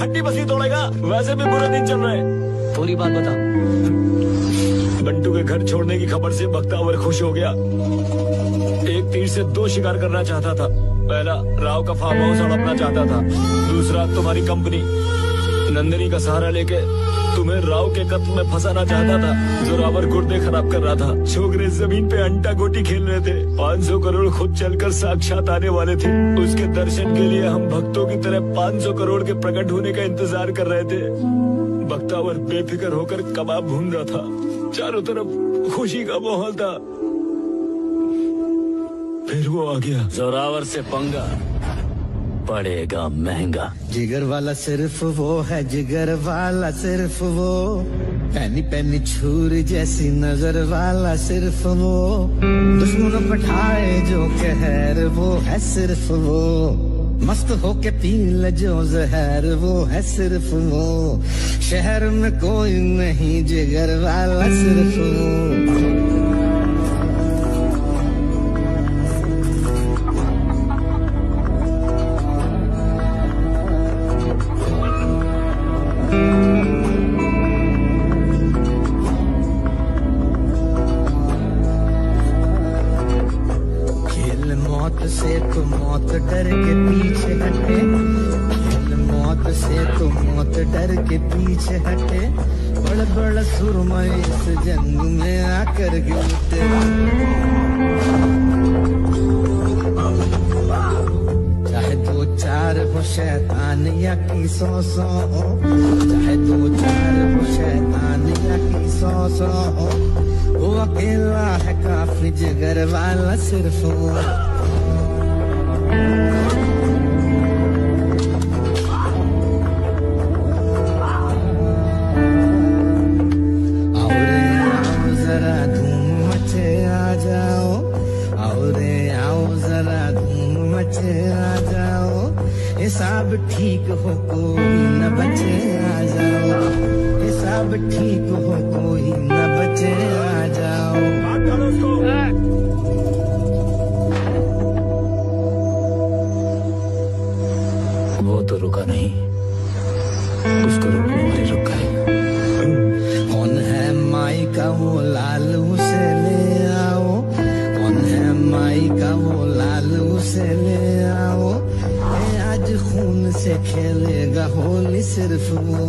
हड्डी बसी तोड़ेगा। वैसे भी बुरे दिन चल रहे हैं। पूरी बात बता। बंटू के घर छोड़ने की खबर से बख्तावर खुश हो गया। एक तीर से दो शिकार करना चाहता था। पहला राव का फार्म हाउस हड़पना चाहता था, दूसरा तुम्हारी कंपनी। नंदिनी का सहारा लेके तुम्हें राव के कत्ल में फंसाना चाहता था। जोरावर गुर्दे खराब कर रहा था। छोकरे जमीन पे अंटा गोटी खेल रहे थे। 500 करोड़ खुद चलकर साक्षात आने वाले थे। उसके दर्शन के लिए हम भक्तों की तरह 500 करोड़ के प्रकट होने का इंतजार कर रहे थे। बख्तावर बेफिक्र होकर कबाब भून रहा था। चारों तरफ खुशी का माहौल था। फिर वो आ गया। जोरावर से पंगा पड़ेगा महंगा। जिगर वाला सिर्फ वो है, जिगर वाला सिर्फ वो। पैनी पैनी छुरी जैसी नजर वाला सिर्फ वो। दुश्मनों पठाए जो कहर वो है सिर्फ वो। मस्त होके पी ले जो जहर वो है सिर्फ वो। शहर में कोई नहीं जिगर वाला सिर्फ वो। से तो मौत डर के पीछे हटे। खेल मौत से तो मौत डर के पीछे हटे। बड़ बड़ सुरमई इस जंग में आकर गिरते। चाहे दो चार हो शैतान या की 100 हो। चाहे दो चार हो शैतान या की 100 हो। वो अकेला है काफी जिगर वाला सिर्फ वो। हिसाब ठीक हो कोई न बचे आ जाओ। हिसाब ठीक हो कोई न बचे आ जाओ। वो तो रुका नहीं, उसको रुकने वाले रुक गए। कौन है माई का वो लाल उसे ले आओ। कौन है माई का वो लाल उसे ले आओ। आज खून से खेलेगा होली सिर्फ वो।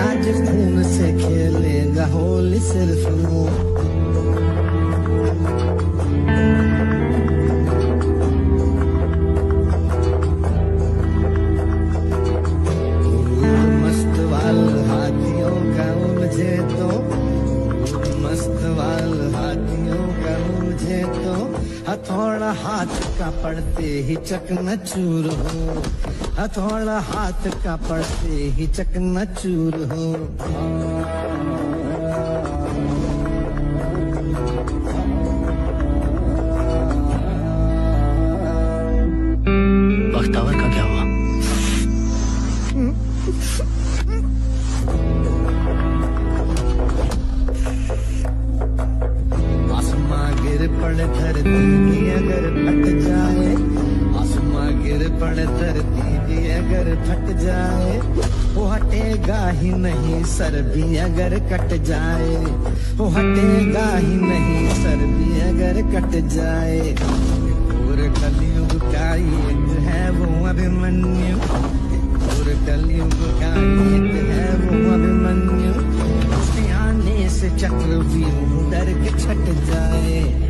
आज खून से खेलेगा होली सिर्फ वो। मस्त वाल हाथियों का मुझे तो। मस्त वाल हाथियों का मुझे तो। हथौड़ा हाथ का पड़ते ही चकनाचूर हो। हथौड़ा हाथ का पड़ते ही चकनाचूर हो। बख्तावर का क्या हुआ? आसमां गिर पड़े धरती भी अगर फट जाए। आसमां गिर पड़े धरती भी अगर फट जाए। वो हटेगा ही नहीं सर भी अगर कट जाए। वो हटेगा ही नहीं सर भी अगर कट जाए। और कलयुग का एक है वो अभिमन्यु। और कलयुग का एक है वो अभिमन्यु। उसके आने से चक्रव्यूह डर के छट जाए।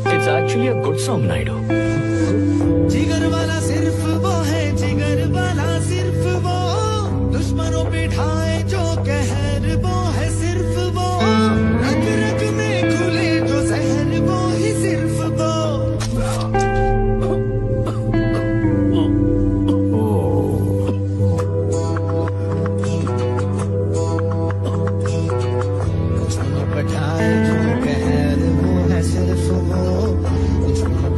It's actually a good song, Naidu. जिगर वाला सिर्फ वो है, जिगर वाला सिर्फ वो। बैठाए जो कहर वो है सिर्फ वो, रग रग में खुले जो जहर वो ही सिर्फ वो। बैठाए जो कहर वो है सिर्फ वो,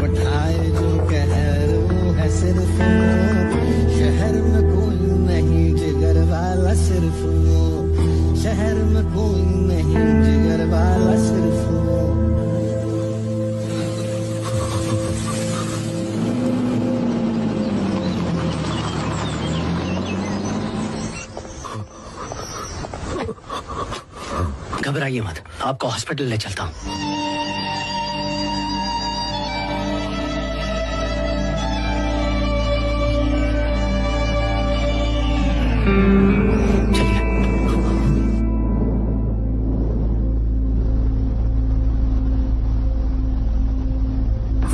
बैठाए जो कहर वो है सिर्फ वो। शहर में कोई नहीं जिगर वाला सिर्फ वो, शहर में कोई नहीं जिगर वाला सिर्फ वो। घबराइए मत, आपको हॉस्पिटल ले चलता हूँ। चलिए।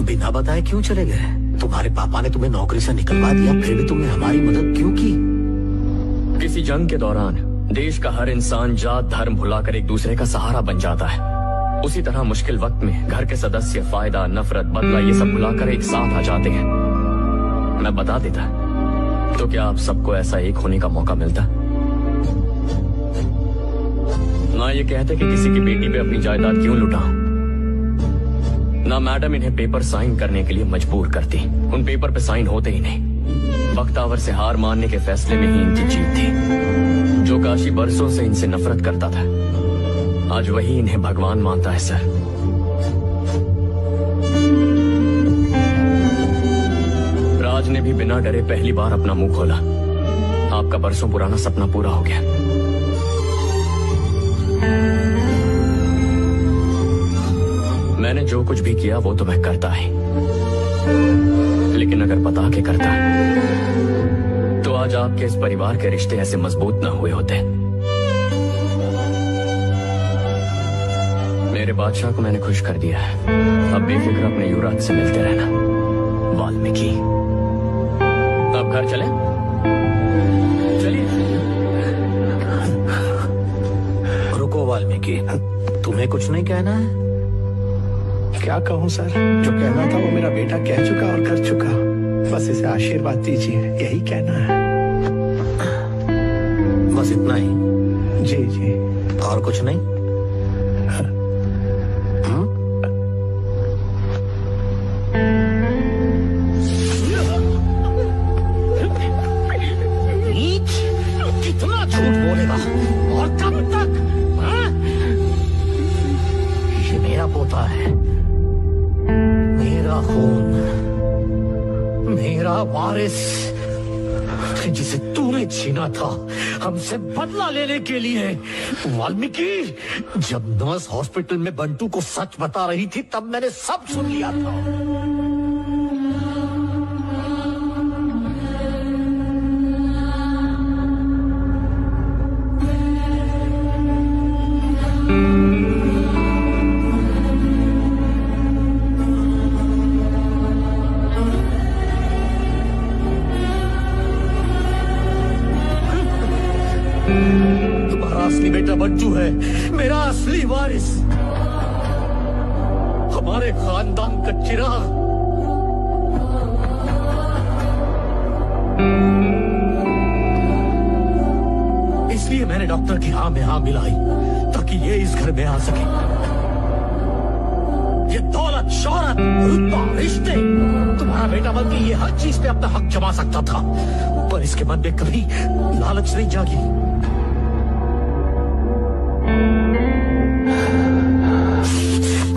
बिना बताए क्यों चले गए? तुम्हारे पापा ने तुम्हें नौकरी से निकलवा दिया, फिर भी तुमने हमारी मदद क्यों की? किसी जंग के दौरान देश का हर इंसान जात धर्म भुलाकर एक दूसरे का सहारा बन जाता है। उसी तरह मुश्किल वक्त में घर के सदस्य फायदा, नफरत, बदला ये सब भुलाकर एक साथ आ जाते हैं। मैं बता देता तो क्या आप सबको ऐसा एक होने का मौका मिलता? ना ये कहते कि किसी की बेटी पे अपनी जायदाद क्यों लुटाऊं, ना मैडम इन्हें पेपर साइन करने के लिए मजबूर करती। उन पेपर पे साइन होते ही नहीं। बख्तावर से हार मानने के फैसले में ही इनकी जीत थी। जो काशी बरसों से इनसे नफरत करता था, आज वही इन्हें भगवान मानता है। सर, राज ने भी बिना डरे पहली बार अपना मुंह खोला। आपका बरसों पुराना सपना पूरा हो गया। मैंने जो कुछ भी किया वो तो मैं करता ही, लेकिन अगर बता के करता तो आज आपके इस परिवार के रिश्ते ऐसे मजबूत ना हुए होते। मेरे बादशाह को मैंने खुश कर दिया है। अब बेफिक्र अपने युवराज से मिलते रहना। वाल्मीकि, अब घर चले? चलिए। रुको वाल्मीकि, तुम्हें कुछ नहीं कहना है? क्या कहूँ सर, जो कहना था वो मेरा बेटा कह चुका और कर चुका। बस इसे आशीर्वाद दीजिए, यही कहना है। बस इतना ही? जी जी। और कुछ नहीं? कितना झूठ बोलेगा और कब तक? हाँ? ये मेरा पोता है, मेरा खून, मेरा वारिस, जिसे तूने छीना था हमसे बदला लेने के लिए। वाल्मीकि, जब नर्स हॉस्पिटल में बंटू को सच बता रही थी तब मैंने सब सुन लिया था। तुम्हारा असली बेटा बंटू है, मेरा असली वारिस, हमारे खानदान का चिराग। इसलिए मैंने डॉक्टर की हाँ में हाँ मिलाई ताकि ये इस घर में आ सके। ये दौलत, शोहरत, रुतबा, रिश्ते, तुम्हारा बेटा बल्कि ये हर चीज पे अपना हक जमा सकता था, पर इसके मन में कभी लालच नहीं जागी।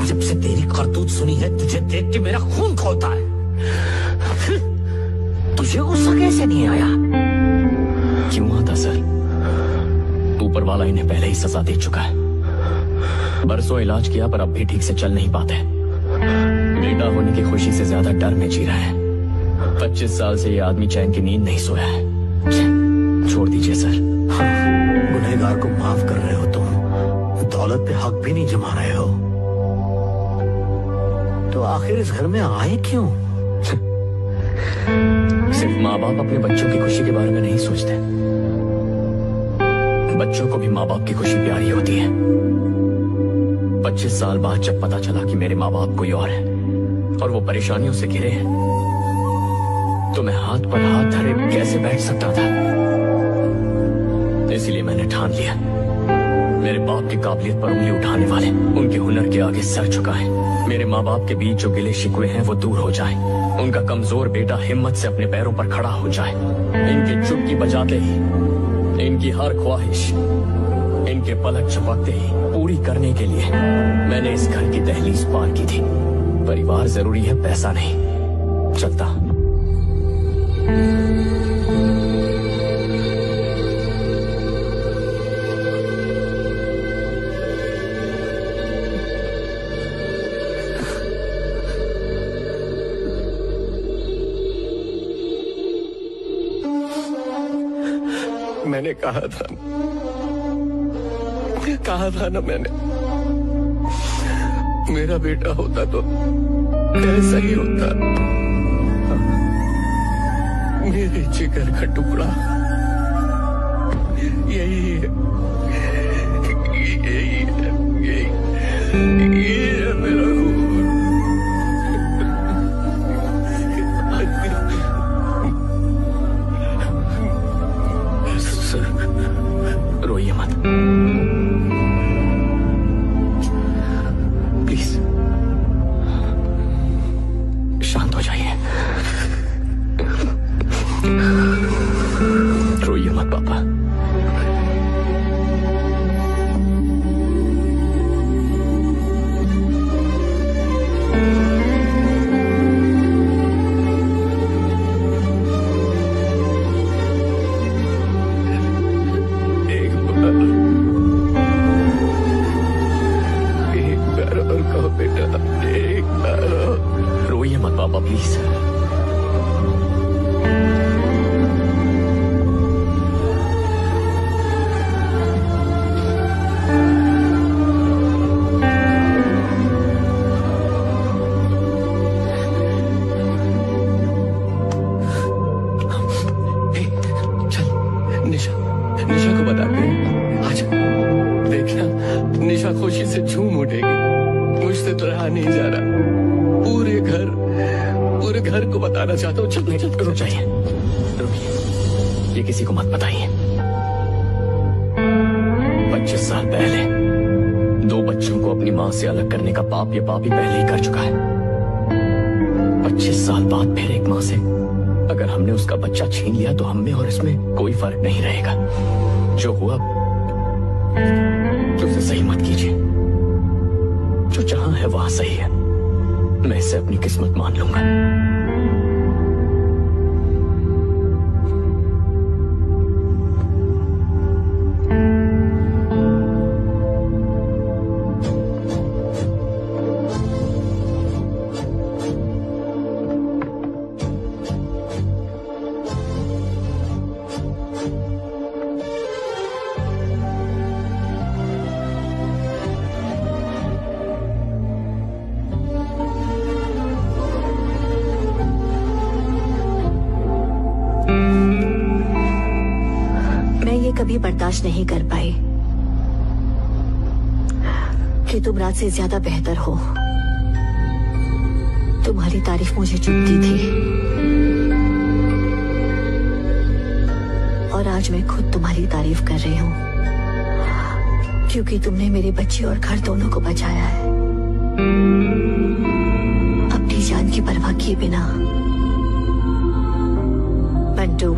जब से तेरी करतूत सुनी है, तुझे देख के मेरा खून खौलता है। तुझे गुस्सा कैसे नहीं आया? क्यों आता सर? ऊपर वाला इन्हें पहले ही सजा दे चुका है। बरसों इलाज किया पर अब भी ठीक से चल नहीं पाते। बेटा होने की खुशी से ज्यादा डर में जी रहा है। 25 साल से ये आदमी चैन की नींद नहीं सोया है। छोड़ दीजिए सर। गुनहगार को माफ कर रहे हो तुम, दौलत पे हक भी नहीं जमा रहे हो, तो आखिर इस घर में आए क्यों? सिर्फ माँ बाप अपने बच्चों की खुशी के बारे में नहीं सोचते, बच्चों को भी माँ बाप की खुशी प्यारी होती है। 25 साल बाद जब पता चला कि मेरे माँ बाप कोई और है और वो परेशानियों से घिरे हैं, तो मैं हाथ पर हाथ धरे कैसे बैठ सकता था। इसलिए मैंने ठान लिया, मेरे बाप की काबिलियत पर उंगली उठाने वाले उनके हुनर के आगे सर झुकाएं। मेरे माँ बाप के बीच जो गिले शिकवे हैं वो दूर हो जाए। उनका कमजोर बेटा हिम्मत से अपने पैरों पर खड़ा हो जाए। इनकी चुटकी बजाते ही, इनकी हर ख्वाहिश, इनके पलक झपकते ही पूरी करने के लिए मैंने इस घर की दहलीज पार की थी। परिवार जरूरी है, पैसा नहीं। चलता। मैंने कहा था ना मैंने, मेरा बेटा होता तो ऐसा ही होता। मेरे जिगर का टुकड़ा यही है, यही है मेरा खून। रोइए मत प्लीज, शांत हो जाइए। रोइए मत पापा। रोइए मत पापा प्लीज। निशा को बता दे आज। देखना निशा खुशी से झूम उठेगी। मुझसे तो रहा नहीं जा रहा। पूरे घर को बताना चाहता हूँ। चल रुक जाइए, रुकिए, ये किसी को मत बताइए। 25 साल पहले 2 बच्चों को अपनी माँ से अलग करने का पाप ये पापी पहले ही कर चुका है। 25 साल बाद फिर एक माँ से अगर हमने उसका बच्चा छीन लिया तो हम में और इसमें कोई फर्क नहीं रहेगा। जो हुआ उसे सही मत कीजिए। जो जहां है वहां सही है। मैं इसे अपनी किस्मत मान लूंगा। कभी बर्दाश्त नहीं कर पाई कि तुम रात से ज्यादा बेहतर हो। तुम्हारी तारीफ मुझे चुभती थी और आज मैं खुद तुम्हारी तारीफ कर रही हूँ, क्योंकि तुमने मेरे बच्चे और घर दोनों को बचाया है, अपनी जान की परवाह किए बिना। बंटू,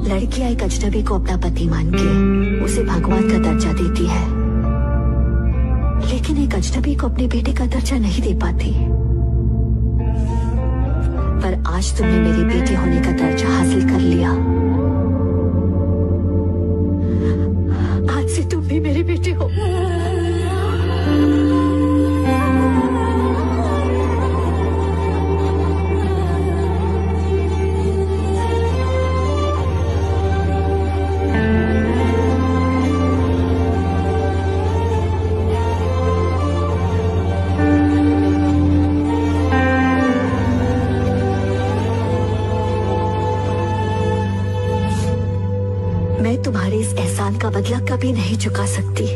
लड़कियां एक अजनबी को अपना पति मान के उसे भगवान का दर्जा देती है, लेकिन एक अजनबी को अपने बेटे का दर्जा नहीं दे पाती। पर आज तुमने मेरे बेटे होने का दर्जा हासिल कर लिया। आज से तुम भी मेरे बेटे हो। मैं तुम्हारे इस एहसान का बदला कभी नहीं चुका सकती।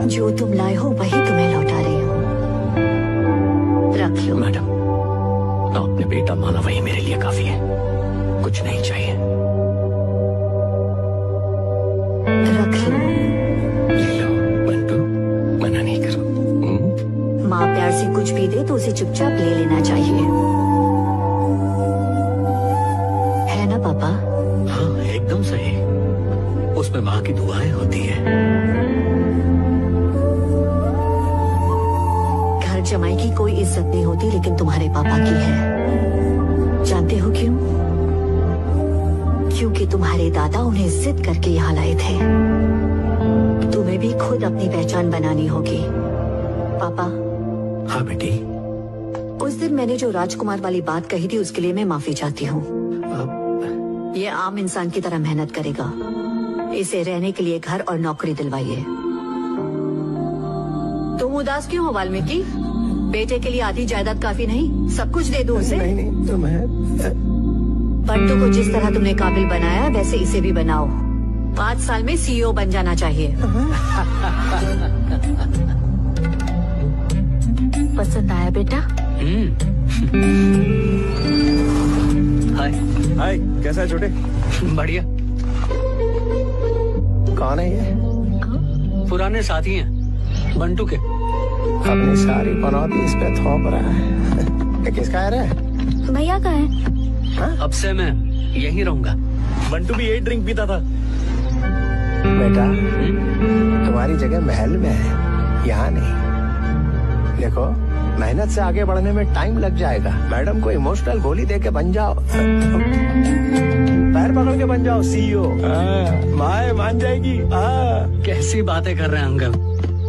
जो तुम लाए हो वही तुम्हें लौटा रही हूँ। रख लो। मैडम, आपने बेटा माना वही मेरे लिए काफी है, कुछ नहीं चाहिए। रख लो। ले लो बंटू, मना नहीं करो। माँ प्यार से कुछ भी दे तो उसे चुपचाप ले लेना चाहिए, है ना पापा? हाँ एकदम सही, उसमें माँ की दुआएं होती है। घर जमाई की कोई इज्जत नहीं होती, लेकिन तुम्हारे पापा की है। जानते हो क्यों? क्योंकि तुम्हारे दादा उन्हें जिद करके यहाँ लाए थे। तुम्हें भी खुद अपनी पहचान बनानी होगी। पापा, हाँ बेटी। उस दिन मैंने जो राजकुमार वाली बात कही थी उसके लिए मैं माफी चाहती हूँ। ये आम इंसान की तरह मेहनत करेगा, इसे रहने के लिए घर और नौकरी दिलवाइए। तुम उदास क्यों हो वाल्मीकि? बेटे के लिए आधी जायदाद काफी नहीं? सब कुछ दे दूं उसे? नहीं तो मैं बंटू को जिस तरह तुमने काबिल बनाया वैसे इसे भी बनाओ। 5 साल में CEO बन जाना चाहिए। पसंद आया बेटा? हाय। हाय, कैसा है छोटे? बढ़िया। कौन है ये? पुराने साथी हैं बंटू के। अपनी सारी पनौती इस पे थोप रहा है। ये किसका है? भैया का है। अब से मैं यहीं रहूंगा। बंटू भी यही ड्रिंक पीता था। बेटा, तुम्हारी जगह महल में है, यहाँ नहीं। देखो, मेहनत से आगे बढ़ने में टाइम लग जाएगा। मैडम को इमोशनल गोली दे के बन जाओ, पैर पकड़ के बन जाओ CEO। माँ मान जाएगी। कैसी बातें कर रहे हैं अंकल?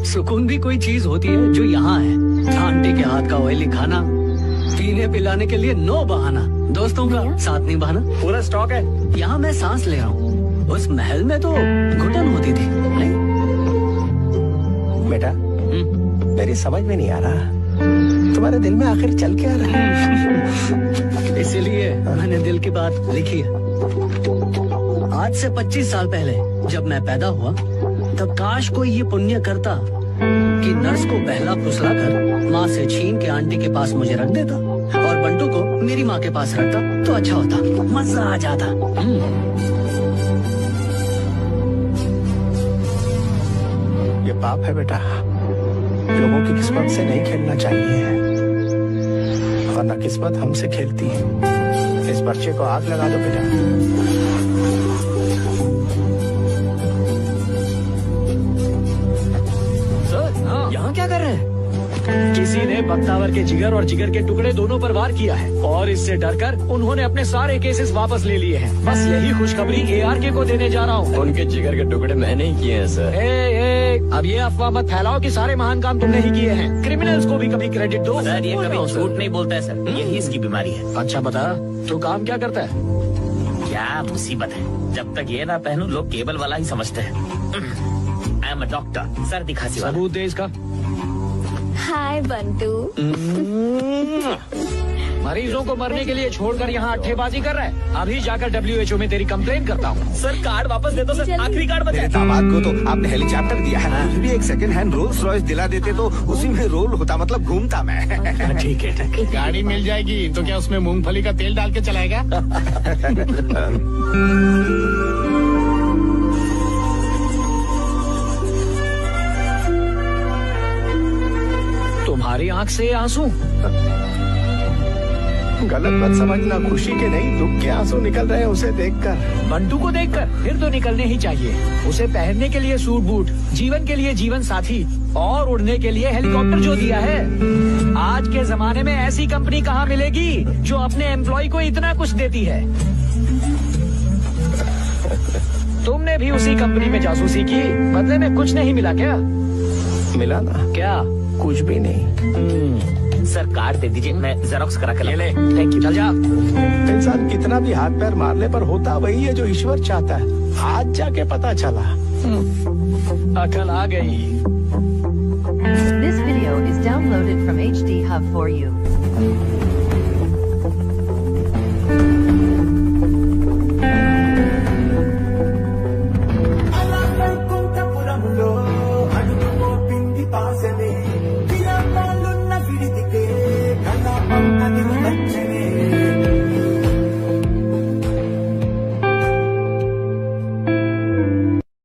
सुकून भी कोई चीज होती है जो यहाँ है। आंटी के हाथ का ऑयली खाना, पीने पिलाने के लिए नो बहाना, दोस्तों का साथ नहीं बहाना, पूरा स्टॉक है। यहाँ मैं सांस ले रहा हूँ, उस महल में तो घुटन होती थी। नहीं बेटा, मेरी समझ में नहीं आ रहा, तुम्हारे दिल में आखिर चल क्या रहा है? इसीलिए मैंने दिल की बात लिखी है। आज से 25 साल पहले जब मैं पैदा हुआ, तब काश कोई ये पुण्य करता कि नर्स को बहला फुसला कर माँ से छीन के आंटी के पास मुझे रख देता और बंटू को मेरी माँ के पास रखता तो अच्छा होता, मजा आ जाता। ये पाप है बेटा, लोगों की किस्मत से नहीं खेलना चाहिए, वरना किस्मत हमसे खेलती है। इस बच्चे को आग लगा दो बेटा। यहाँ क्या कर रहे हैं? किसी ने बख्तावर के जिगर और जिगर के टुकड़े दोनों पर वार किया है और इससे डरकर उन्होंने अपने सारे केसेस वापस ले लिए हैं। बस यही खुशखबरी ARK को देने जा रहा हूँ। उनके जिगर के टुकड़े मैंने ही किए हैं सर। अब ये अफवाह मत फैलाओ कि सारे महान काम तुमने ही किए हैं। क्रिमिनल्स को भी कभी क्रेडिट दो। सर, ये कभी झूठ नहीं बोलता है सर, यही इसकी बीमारी है। अच्छा बता, तू काम क्या करता है? क्या मुसीबत है, जब तक ये ना पहनूं लोग केबल वाला ही समझते हैं। आई एम अ डॉक्टर, सर्दी खांसी वाला। सबूत दे इसका। हाय बंटू। मरीजों को मरने के लिए छोड़कर यहाँ अट्ठेबाजी कर रहा है। अभी जाकर WHO में तेरी कंप्लेन करता हूँ। सर कार्ड वापस दे दो सर, आखिरी कार्ड बचा है। दामाद को तो आपने हेलीकॉप्टर दिया है, मुझे भी एक सेकंड हैंड रोल्स रॉयस दिला देते तो उसी में रोल होता, मतलब घूमता मैं। ठीक है। गाड़ी मिल जाएगी तो क्या उसमें मूंगफली का तेल डाल के चलाएगा? तुम्हारी आंख से आंसू? गलत मत समझना, खुशी के नहीं दुख के आंसू निकल रहे हैं उसे देखकर। बंटू को देखकर? फिर तो निकलने ही चाहिए। उसे पहनने के लिए सूट बूट, जीवन के लिए जीवन साथी और उड़ने के लिए हेलीकॉप्टर जो दिया है। आज के जमाने में ऐसी कंपनी कहाँ मिलेगी जो अपने एम्प्लॉय को इतना कुछ देती है। तुमने भी उसी कंपनी में जासूसी की, बदले में कुछ नहीं मिला क्या? मिला ना, क्या? कुछ भी नहीं। सर कार्ड दे दीजिए, मैं जेरोक्स करा के ले। Thank you. चल जा। इंसान कितना भी हाथ पैर मार ले पर होता वही है जो ईश्वर चाहता है। आज जाके पता चला। अकल आ गई। This video is downloaded from HD Hub for you.